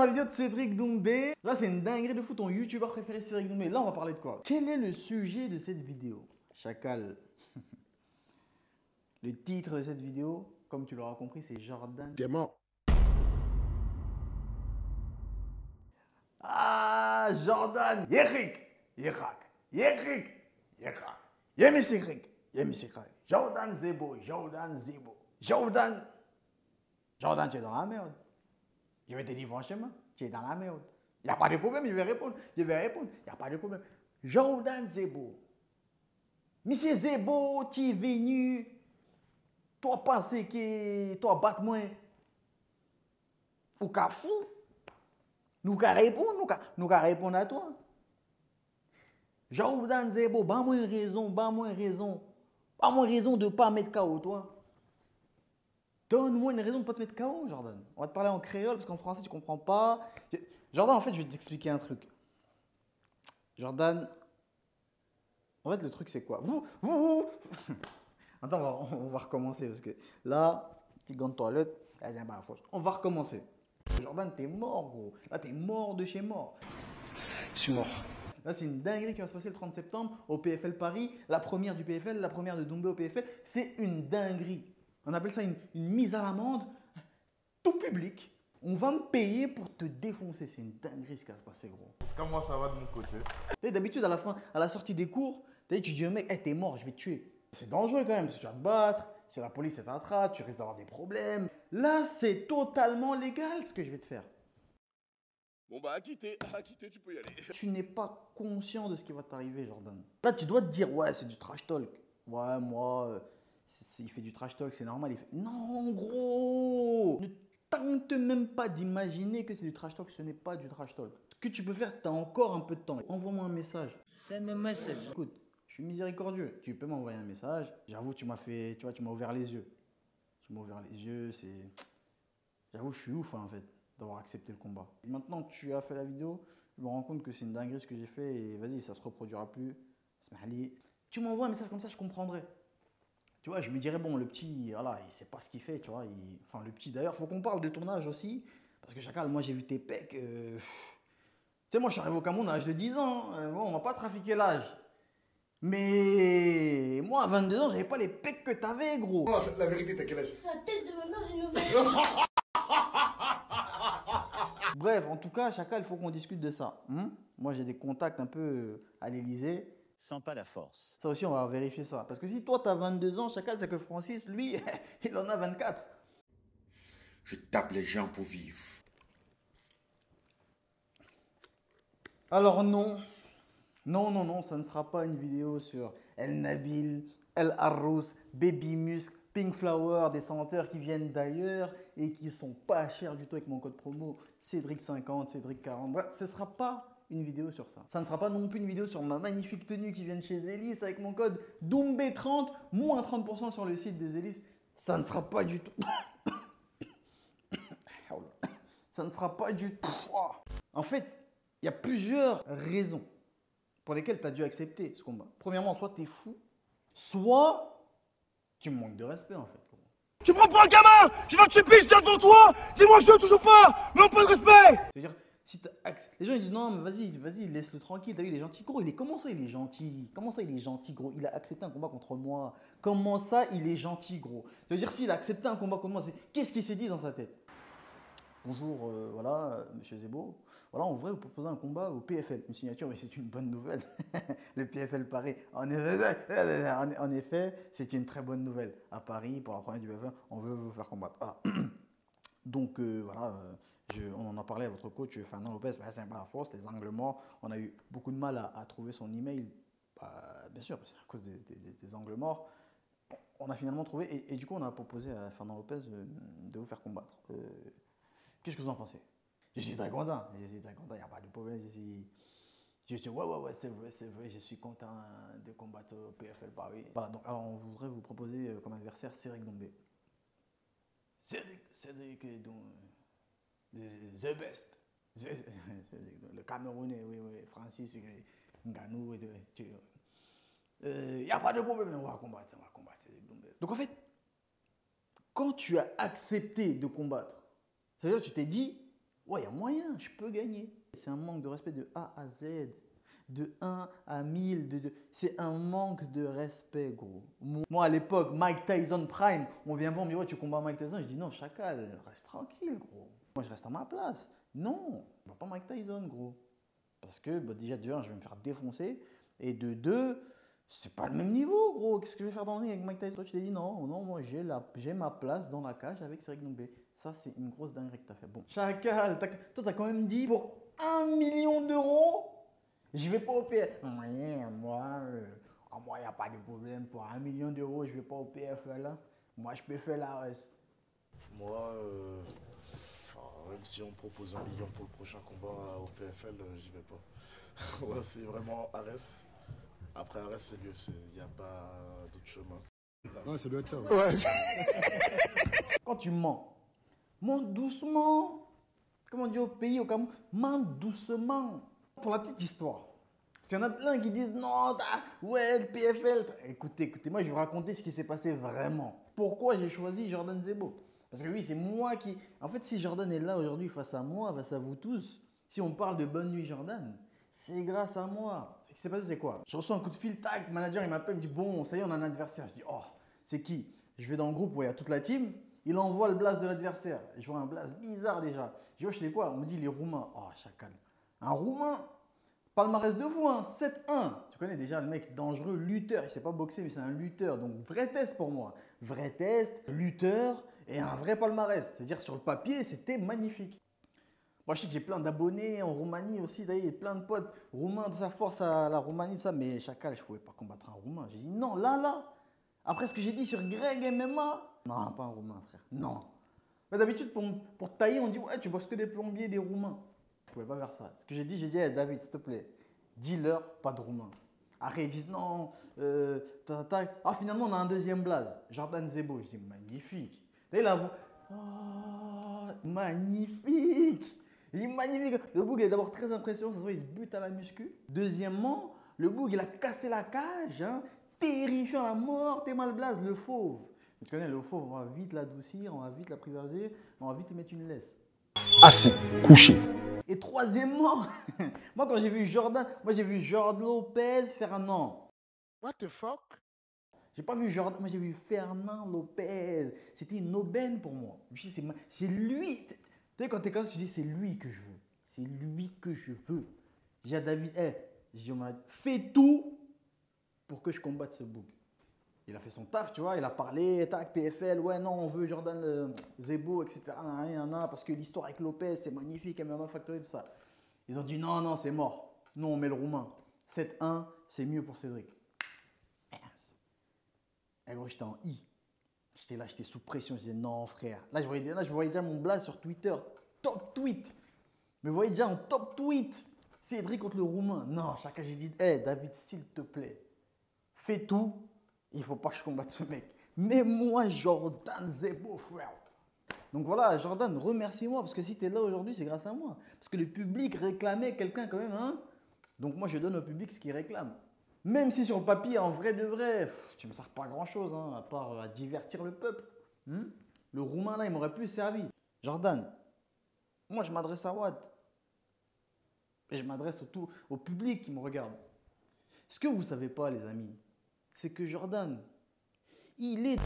dans la vidéo de Cédric Doumbé. Là, c'est une dinguerie de fou. Ton youtubeur préféré, Cédric Doumbé. Là, on va parler de quoi? Quel est le sujet de cette vidéo? Chacal. Le titre de cette vidéo, comme tu l'auras compris, c'est Jordan. T'es mort. Ah, Jordan. Yerik. Yerak. Yerik. Yerak. Yemisikrik. Yemisikrik. Jordan Zebo. Jordan Zebo. Jordan. Jordan, tu es dans la merde. Je vais te dire franchement, tu es dans la merde. Il n'y a pas de problème, je vais répondre. Je vais répondre. Il n'y a pas de problème. Jordan Zebo. Monsieur Zebo, tu es venu. Toi, penser que toi, battre moins. Ou qu'à fou. Nous qu'à répondre, nous qu'à répondre à toi. Jordan Zebo, pas moins raison, pas moins raison. Pas moins raison de ne pas mettre KO, toi. Donne-moi une raison de ne pas te mettre KO, Jordan. On va te parler en créole parce qu'en français, tu ne comprends pas. Jordan, en fait, je vais t'expliquer un truc. Jordan, en fait, le truc, c'est quoi? Vous. Attends, on va recommencer parce que là, petit gant de toilette, on va recommencer. Jordan, t'es mort, gros. Là, t'es mort de chez mort. Je suis mort. Là, c'est une dinguerie qui va se passer le 30 septembre au PFL Paris. La première du PFL, la première de Doumbé au PFL. C'est une dinguerie. On appelle ça une mise à l'amende, tout public. On va me payer pour te défoncer. C'est une dinguerie ce qui va se passer, gros. Comment ça va de mon côté? D'habitude, à la sortie des cours, tu dis au mec, hey, t'es mort, je vais te tuer. C'est dangereux quand même, si tu vas te battre, si la police t'attrape, tu risques d'avoir des problèmes. Là, c'est totalement légal ce que je vais te faire. Bon bah à quitter, tu peux y aller. Tu n'es pas conscient de ce qui va t'arriver, Jordan. Là, tu dois te dire, ouais, c'est du trash talk. Ouais, moi, il fait du trash talk, c'est normal. Non, gros! Ne tente même pas d'imaginer que c'est du trash talk, ce n'est pas du trash talk. Ce que tu peux faire, tu as encore un peu de temps. Envoie-moi un message. Send me message. Écoute, je suis miséricordieux. Tu peux m'envoyer un message. J'avoue, tu m'as ouvert les yeux. Tu m'as ouvert les yeux, c'est... J'avoue, je suis ouf, hein, en fait, d'avoir accepté le combat. Et maintenant que tu as fait la vidéo, je me rends compte que c'est une dinguerie ce que j'ai fait et vas-y, ça se reproduira plus. Smahli. Tu m'envoies un message comme ça, je comprendrai. Tu vois, je me dirais, bon, le petit, voilà, il sait pas ce qu'il fait, tu vois. Enfin, le petit, d'ailleurs, faut qu'on parle de ton âge aussi. Parce que Chacal, moi, j'ai vu tes pecs. Tu sais, moi, je suis arrivé au Cameroun à l'âge de 10 ans. Bon, on va pas trafiquer l'âge. Mais moi, à 22 ans, j'avais pas les pecs que t'avais, gros. Oh, la vérité, t'as quel âge? La tête de ma mère, j'ai une nouvelle. Bref, en tout cas, Chacal, il faut qu'on discute de ça. Moi, j'ai des contacts un peu à l'Elysée. Sens pas la force. Ça aussi, on va vérifier ça. Parce que si toi, tu as 22 ans, Chacal, c'est que Francis, lui, il en a 24. Je tape les gens pour vivre. Alors non. Non, ça ne sera pas une vidéo sur El Nabil, El Arrous, Baby Musk, Pink Flower, des senteurs qui viennent d'ailleurs et qui sont pas chers du tout avec mon code promo Cédric50, Cédric40. Bref, ce ne sera pas une vidéo sur ça. Ça ne sera pas non plus une vidéo sur ma magnifique tenue qui vient de chez Zélis avec mon code Doumbé30, moins 30% sur le site des Zélis. Ça ne sera pas du tout. Ça ne sera pas du tout. En fait, il y a plusieurs raisons pour lesquelles tu as dû accepter ce combat. Premièrement, soit tu es fou, soit tu me manques de respect en fait. Tu me prends pour un gamin! Je vais te tuer pisse devant toi! Dis-moi, je ne toujours pas! Mais on pas de respect! C'est-à-dire, si les gens ils disent non, mais vas-y, laisse-le tranquille. T'as vu, il est gentil. Gros, comment ça, il est gentil? Comment ça, il est gentil, gros? Il a accepté un combat contre moi. Comment ça, il est gentil, gros? Ça veut dire, s'il a accepté un combat contre moi, qu'est-ce qu'il s'est dit dans sa tête? Bonjour, voilà, monsieur Zebo. Voilà, on voudrait vous proposer un combat au PFL. Une signature, mais c'est une bonne nouvelle. Le PFL Paris. En effet, c'est une très bonne nouvelle. À Paris, pour la première du PFL, on veut vous faire combattre. Voilà. Donc, voilà, on en a parlé à votre coach, Fernand Lopez. Bah, c'est pas la force, les angles morts. On a eu beaucoup de mal à trouver son email. Bah, bien sûr, c'est à cause des angles morts. Bon, on a finalement trouvé. Et du coup, on a proposé à Fernand Lopez de vous faire combattre. Qu'est-ce que vous en pensez? Je suis très content, il n'y a pas de problème. Je suis ouais, c'est vrai, je suis content de combattre au PFL Paris. Voilà, donc alors on voudrait vous proposer comme adversaire Cédric Doumbé. Cédric, donc, the best. Le Camerounais, oui, Francis Ngannou. Il n'y a pas de problème, on va combattre Cédric Doumbé. Donc en fait, quand tu as accepté de combattre, c'est-à-dire que tu t'es dit, Ouais, il y a moyen, je peux gagner. C'est un manque de respect de A à Z, de 1 à 1000. C'est un manque de respect, gros. Moi, à l'époque, Mike Tyson Prime, on vient voir, mais ouais, tu combats Mike Tyson. Je dis non, chacal, reste tranquille, gros. Moi, je reste à ma place. Non, je ne pas Mike Tyson, gros. Parce que bah, déjà, de 1, je vais me faire défoncer. Et de 2, c'est pas le même niveau, gros. Qu'est-ce que je vais faire dans le ring avec Mike Tyson? Toi, tu t'es dit non, non, moi, j'ai ma place dans la cage avec Cédric Doumbé. Ça, c'est une grosse dinguerie que tu as fait. Bon, chacal, toi, tu as quand même dit pour 1 million d'euros, je vais pas au PFL. Moi, il n'y a pas de problème. Pour 1 million d'euros, je vais pas au PFL. Hein. Moi, je peux faire la reste. Moi, même si on me propose 1 million pour le prochain combat au PFL, j'y vais pas. Ouais, c'est vraiment Ares. Après Ares, c'est l'UFC. Il n'y a pas d'autre chemin. Ouais, ça doit être ça. Ouais. Quand tu mens, monte doucement. Comme on dit au pays, au Cameroun, monte doucement. Pour la petite histoire. Parce qu'il y en a plein qui disent non, ouais, le PFL. Écoutez, moi je vais vous raconter ce qui s'est passé vraiment. Pourquoi j'ai choisi Jordan Zebo? Parce que oui, c'est moi qui. En fait, si Jordan est là aujourd'hui face à moi, face à vous tous, si on parle de Bonne Nuit Jordan, c'est grâce à moi. Ce qui s'est passé, c'est quoi? Je reçois un coup de fil, tac, le manager il m'appelle, il me dit bon, ça y est, on a un adversaire. Je dis oh, c'est qui? Je vais dans le groupe où il y a toute la team. Il envoie le blast de l'adversaire. Je vois un blast bizarre déjà. Je dis oh, je sais quoi? On me dit les Roumains. Oh, chacal. Un Roumain, palmarès de fou, hein, 7-1. Tu connais déjà le mec dangereux, lutteur. Il ne sait pas boxer, mais c'est un lutteur. Donc, vrai test pour moi. Vrai test, lutteur et un vrai palmarès. C'est-à-dire, sur le papier, c'était magnifique. Moi, je sais que j'ai plein d'abonnés en Roumanie aussi. D'ailleurs, il y a plein de potes roumains de sa force à la Roumanie, tout ça. Mais chacal, je ne pouvais pas combattre un Roumain. J'ai dit non, là. Après ce que j'ai dit sur Greg MMA, non, pas un Roumain, frère. Non. D'habitude, pour tailler, on dit ouais, tu bosses que des plombiers, des Roumains. Je ne pouvais pas faire ça. Ce que j'ai dit, hey, David, s'il te plaît, dis-leur pas de Roumain. Après, ils disent non, ah, finalement, on a un deuxième blaze, Jordan Zebo. Je dis magnifique. Et là, magnifique. Il dit magnifique. Le Boug est d'abord très impressionnant, ça se voit, il se bute à la muscu. Deuxièmement, le Boug, il a cassé la cage, hein, terrifiant à mort, t'es mal blaze, le fauve. Tu connais, le fauve, on va vite l'adoucir, on va vite l'apprivoiser, on va vite lui mettre une laisse. Assez, couché. Et troisièmement, moi quand j'ai vu Jordan, j'ai vu Jordan Lopez faire un an. What the fuck? J'ai pas vu Jordan, moi j'ai vu Fernand Lopez. C'était une aubaine pour moi. Je me suis dit, c'est lui. Tu sais, quand t'es comme ça, tu dis, c'est lui que je veux. C'est lui que je veux. J'ai dit à David, j'ai dit, fais tout pour que je combatte ce bouc. Il a fait son taf, tu vois, il a parlé, tac, PFL, ouais, non, on veut Jordan Zebo, etc. Parce que l'histoire avec Lopez, c'est magnifique, MMA Factory, tout ça. Ils ont dit non, c'est mort. Non, on met le Roumain. 7-1, c'est mieux pour Cédric. Et gros, j'étais en I. J'étais là, j'étais sous pression. Je disais non, frère. Là, je voyais déjà mon blast sur Twitter. Top tweet. Mais vous voyez déjà en top tweet. Cédric contre le Roumain. Non, chacun, j'ai dit, David, s'il te plaît, fais tout. Il ne faut pas que je combatte ce mec. Mais moi, Jordan Zebo, frère. Donc voilà, Jordan, remercie-moi. Parce que si tu es là aujourd'hui, c'est grâce à moi. Parce que le public réclamait quelqu'un quand même. Hein. Donc moi, je donne au public ce qu'il réclame. Même si sur le papier, en vrai de vrai, tu ne me sers pas grand-chose, hein, à part à divertir le peuple. Le Roumain, là, il m'aurait plus servi. Jordan, moi, je m'adresse à Watt. Et je m'adresse au public qui me regarde. Ce que vous ne savez pas, les amis, c'est que Jordan, il est